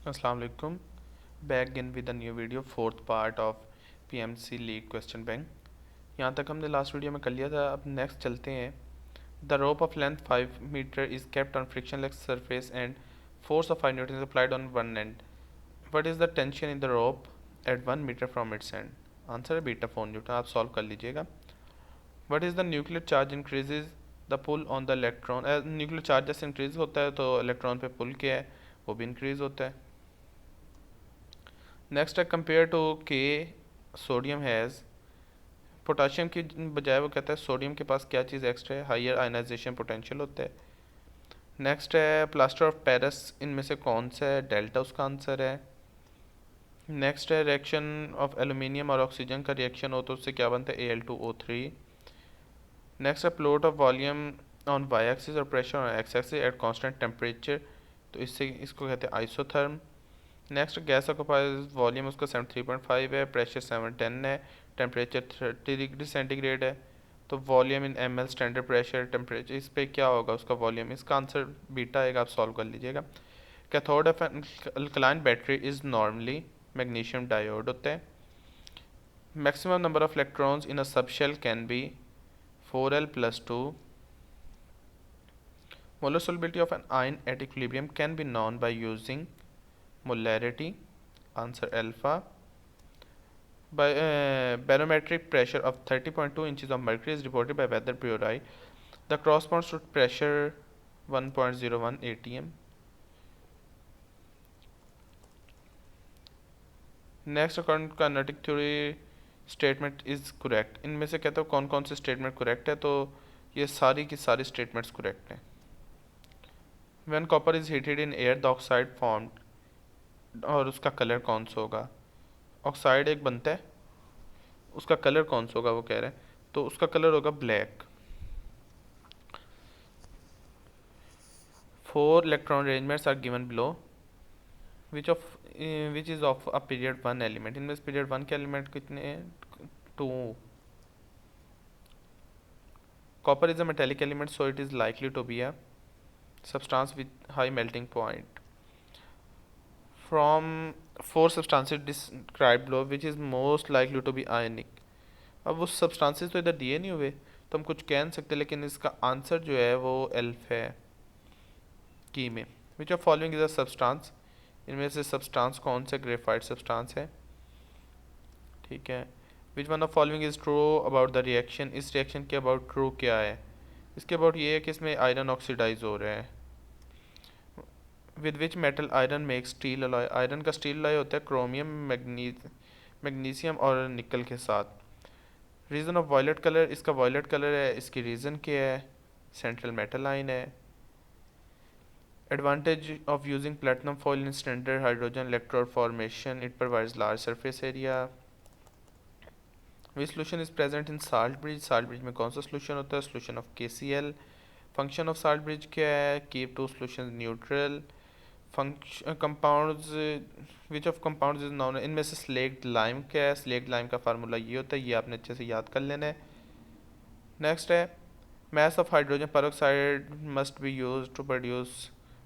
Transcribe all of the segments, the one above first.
अस्सलाम वालेकुम। Back in with a new video, fourth part of PMC league question bank. यहाँ तक हमने लास्ट वीडियो में कर लिया था। अब नेक्स्ट चलते हैं। The rope of length 5 metre is kept on frictionless surface and force of 5 newton is applied on one end. What is the tension in the rope at 1 metre from its end? Answer है बीटा 4 newton. आप solve कर लीजिएगा। What is the nuclear charge increases the pull on the electron? Nuclear charge जैसे increase होता है तो electron पे पुल क्या है, वो भी इंक्रीज होता है। नेक्स्ट है कंपेयर टू के सोडियम हैज़। पोटाशियम की बजाय वो कहता है सोडियम के पास क्या चीज़ एक्स्ट्रा है, हायर आयनाइजेशन पोटेंशियल होता है। नेक्स्ट है प्लास्टर ऑफ पेरिस इनमें से कौन सा है, डेल्टा उसका आंसर है। नेक्स्ट है रिएक्शन ऑफ एल्यूमिनियम और ऑक्सीजन का रिएक्शन हो तो उससे क्या बनता है, Al2O3। नेक्स्ट है plot of volume on y axis और pressure on x axis at constant temperature, तो इससे इसको कहते हैं isotherm. Next gas occupies volume उसका 73.5 है, प्रेशर 710 है, टेम्परेचर 30 डिग्री सेंटीग्रेड है। तो वॉल्यूम इन ml स्टैंडर्ड प्रेशर टेम्परेचर, इस पे क्या होगा उसका वॉल्यूम, इसका आंसर बीटा आएगा। आप सॉल्व कर लीजिएगा। Cathode of alkaline battery is normally magnesium diode होता है। Maximum number of electrons in a subshell can be 4l+2। Molar solubility of an ion at equilibrium can be known by using molarity, answer alpha. By barometric pressure of 30.2 inches of mercury is reported by Weather Bureau. The corresponds to pressure 1.01 atm. Next according to kinetic theory statement is correct. इनमें से कहते हो कौन कौन से statement correct है, तो ये सारी की सारी स्टेटमेंट्स करेक्ट हैं। When copper is heated in air the oxide formed, और उसका कलर कौन सा होगा। ऑक्साइड एक बनता है, उसका कलर कौन सा होगा वो कह रहे हैं, तो उसका कलर होगा black. 4 electron arrangements are given below which of which is of a period 1 element. इनमें पीरियड 1 के एलिमेंट कितने हैं, 2। Copper is a metallic element, so it is likely to be a substance with high melting point. From 4 substances described below, which is most likely to be ionic. अब वो substances तो इधर दिए नहीं हुए, तो हम कुछ कह नहीं सकते, लेकिन इसका आंसर जो है वो एल्फ है की में। Which of following is a substance, इनमें से सब्सटेंस कौन सा ग्रेफाइट सब्सटेंस है, ठीक है। Which one of following is true about the reaction, इस रिएक्शन के अबाउट ट्रू क्या है, इसके अबाउट ये है कि इसमें आयरन ऑक्सीडाइज हो रहा है। With which metal iron make steel alloy, iron का स्टील अलॉय होता है क्रोमियम मैग्नीशियम और निकल के साथ। रीज़न ऑफ वायलेट कलर, इसका वायलेट कलर है, इसकी रीज़न क्या है, सेंट्रल मेटल आयन है। Advantage of using platinum foil in standard hydrogen electrode formation, it provides large surface area. Which solution is present in salt bridge, salt bridge में कौन सा solution होता है, solution of KCl। Function of salt bridge क्या है, keep to solution neutral. Function compounds, which of compounds is non, इनमें से slaked lime क्या है, स्लेक्ट लाइम का फार्मूला ये होता है, ये आपने अच्छे से याद कर लेना है। नेक्स्ट है mass of hydrogen peroxide must be used to produce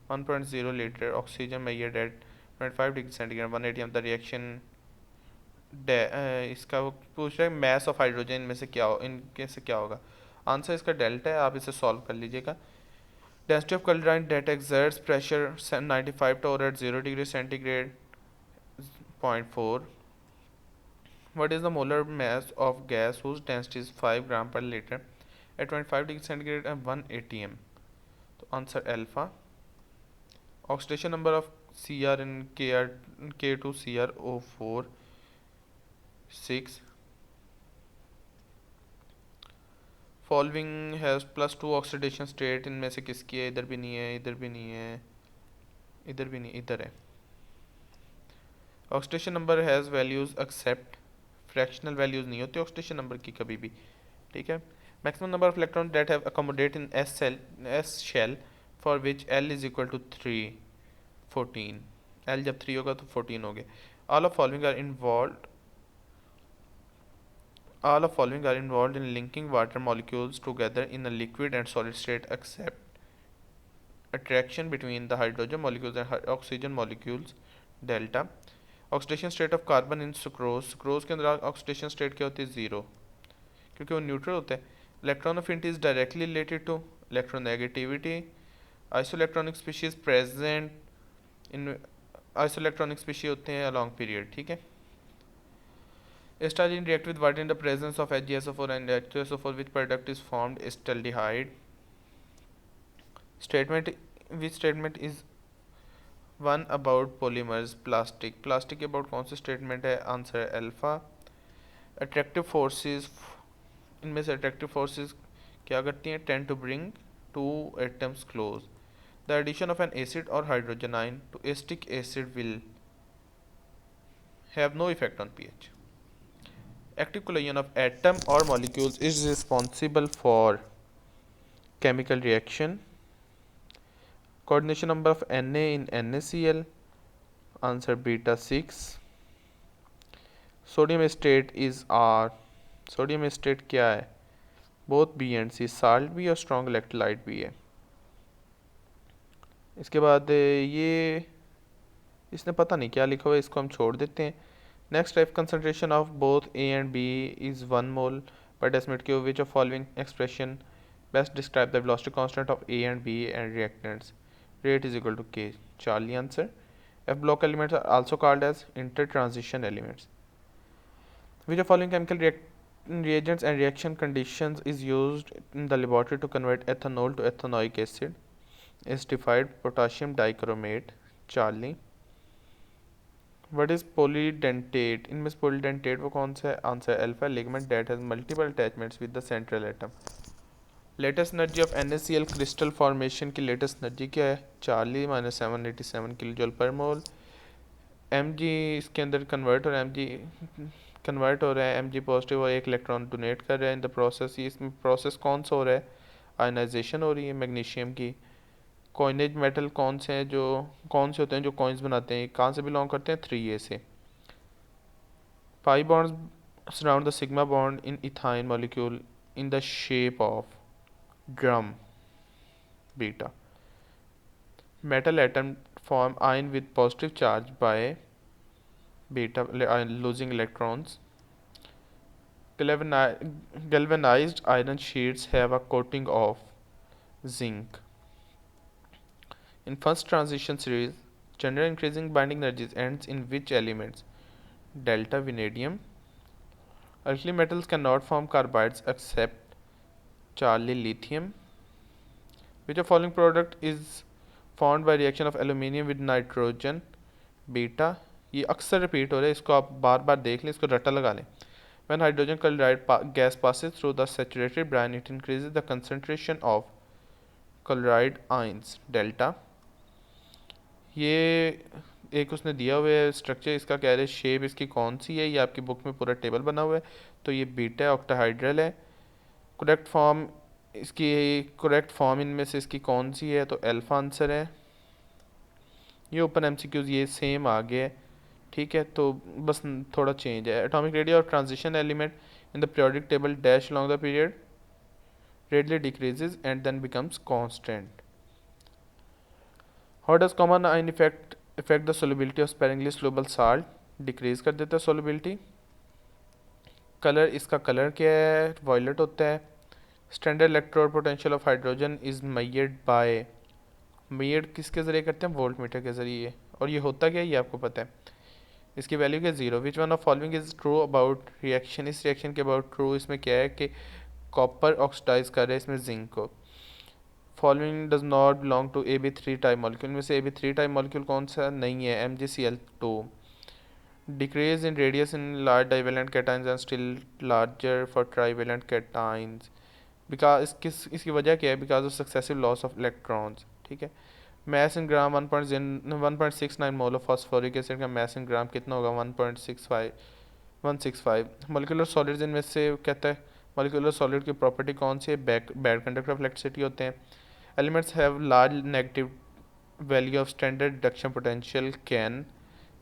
1.0 liter oxygen measured at 25 degree centigrade 1 atm the reaction इसका वो पूछ रहा है mass of hydrogen में से क्या हो, इनके से क्या होगा। आंसर इसका डेल्टा है, आप इसे सॉल्व कर लीजिएगा। Density of chloride that exerts pressure 95 torr at 0 degree centigrade 0.4. What is the molar mass of gas whose density is 5 gram per liter at 25 degree centigrade and 1 atm? तो answer alpha. Oxidation number of Cr in K2Cr O4 6। Following has +2 oxidation state, इनमें से किसकी है, इधर भी नहीं है, इधर भी नहीं है, इधर भी नहीं, इधर है। Oxidation number has values except fractional values नहीं होती ऑक्सीडेशन नंबर की कभी भी, ठीक है। Maximum number of electron that have accommodate in s shell for which L is equal to 3 14। L जब 3 होगा तो 14 हो गए। All of following are involve All of following are involved in linking water molecules together in a liquid and solid state except attraction between the hydrogen molecules and oxygen molecules delta. Oxidation state of carbon in sucrose, sucrose के अंदर oxidation state क्या होती है, zero, क्योंकि वो neutral होता है। Electron affinity is directly related to electronegativity. Isoelectronic species present in, isoelectronic species होते हैं अलॉन्ग पीरियड, ठीक है। Acetylene react with water in the presence of HgSO4 and H2SO4, which product is formed acetaldehyde. Statement, which statement is one about polymers, plastic, plastic के about कौन सा statement है, answer है alpha. Attractive forces, इनमें से attractive forces क्या करती हैं, tend to bring two atoms close. The addition of an acid और hydrogen ion to acetic acid will have no effect on pH. Active collision of atom or molecules is responsible for chemical reaction. Coordination number of Na in NaCl, answer beta 6. Sodium acetate is R. Sodium acetate क्या है, both B and C, salt भी और strong electrolyte भी है। इसके बाद ये इसने पता नहीं क्या लिखा हुआ है, इसको हम छोड़ देते हैं। Next, if concentration of both A and B is 1 mole per decimeter cube, which of following expression best describe the velocity constant of A and B and reactants? Rate is equal to K. Charlie answer. F block elements are also called as intertransition elements. Which of following chemical reagents and reaction conditions is used in the laboratory to convert ethanol to ethanoic acid? Acidified potassium dichromate. Charlie. What is polydentate? इनमें से polydentate वो कौन सा है, answer alpha, ligament that has multiple attachments with the central atom. Latest energy of NaCl crystal formation की latest energy क्या है, Charlie -787 kilo joule पर मोल। Mg इसके अंदर कन्वर्ट हो रहा है, Mg कन्वर्ट हो रहा है, Mg पॉजिटिव और एक इलेक्ट्रॉन डोनेट कर रहा है इन द प्रोसेस। इसमें प्रोसेस कौन सा हो रहा है, आयनाइजेशन हो रही है मैग्नीशियम की। कॉइनेज मेटल कौन से हैं, जो कौन से होते हैं जो कॉइन्स बनाते हैं, कहाँ से बिलोंग करते हैं, 3A से। Pi bonds surround the sigma bond in ethyne molecule in the shape of drum beta. Metal atom form ion with positive charge by beta losing electrons. Galvanized iron sheets have a coating of zinc. In first transition series, general increasing binding energies ends in which elements? Delta vanadium. Alkali metals cannot form carbides except Charlie lithium. Which of following product is formed by reaction of aluminium with nitrogen? Beta. ये अक्सर repeat हो रहा है, इसको आप बार बार देख लें, इसको रट्टा लगा लें। When hydrogen chloride gas passes through the saturated brine, it increases the concentration of chloride ions, delta. ये एक उसने दिया हुआ है स्ट्रक्चर, इसका कह रहे शेप इसकी कौन सी है, ये आपकी बुक में पूरा टेबल बना हुआ है, तो ये बीटा ऑक्टाहाइड्रल है। करेक्ट फॉर्म इसकी, करेक्ट फॉर्म इनमें से इसकी कौन सी है, तो अल्फा आंसर है। ये ओपन एमसीक्यूज ये सेम आ गया है, ठीक है, तो बस थोड़ा चेंज है। Atomic radius of transition element in the periodic table dash along the period readily decreases and then becomes constant. How does common ion affect the solubility of sparingly soluble salt? Decrease कर देता है solubility. Colour, इसका colour क्या है, violet होता है। Standard electrode potential of hydrogen is measured by, measured किसके ज़रिए करते हैं, वोल्ट मीटर के ज़रिए। और ये होता क्या है ये आपको पता है, इसकी वैल्यू क्या, 0। Which one of following is true about reaction, इस रिएक्शन के अबाउट ट्रू, इसमें क्या है कि कॉपर ऑक्सीडाइज कर रहे हैं इसमें जिंक को। Following does not belong to AB3 type molecule, में से AB3 टाइप मॉलिक्यूल कौन सा नहीं है, MgCl2। Decrease in radius in large divalent cations and still larger for trivalent cations, because इसकी वजह क्या है, because of successive loss of electrons, ठीक है। Mass in gram 1.69 mole of phosphoric acid का मैस इन ग्राम कितना होगा, 165। Molecular solids इनमें से कहता है, मोलिकुलर सॉलिड की प्रॉपर्टी कौन सी है, बैड कंडक्टर ऑफ इलेक्ट्रिसिटी होते हैं। Elements have large negative value of standard reduction potential can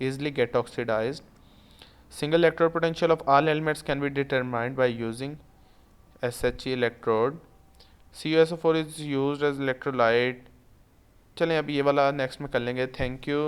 easily get oxidized. Single electrode potential of all elements can be determined by using SHE electrode. CuSO4 is used as electrolyte. चलें अब ये वाला next में कर लेंगे। Thank you.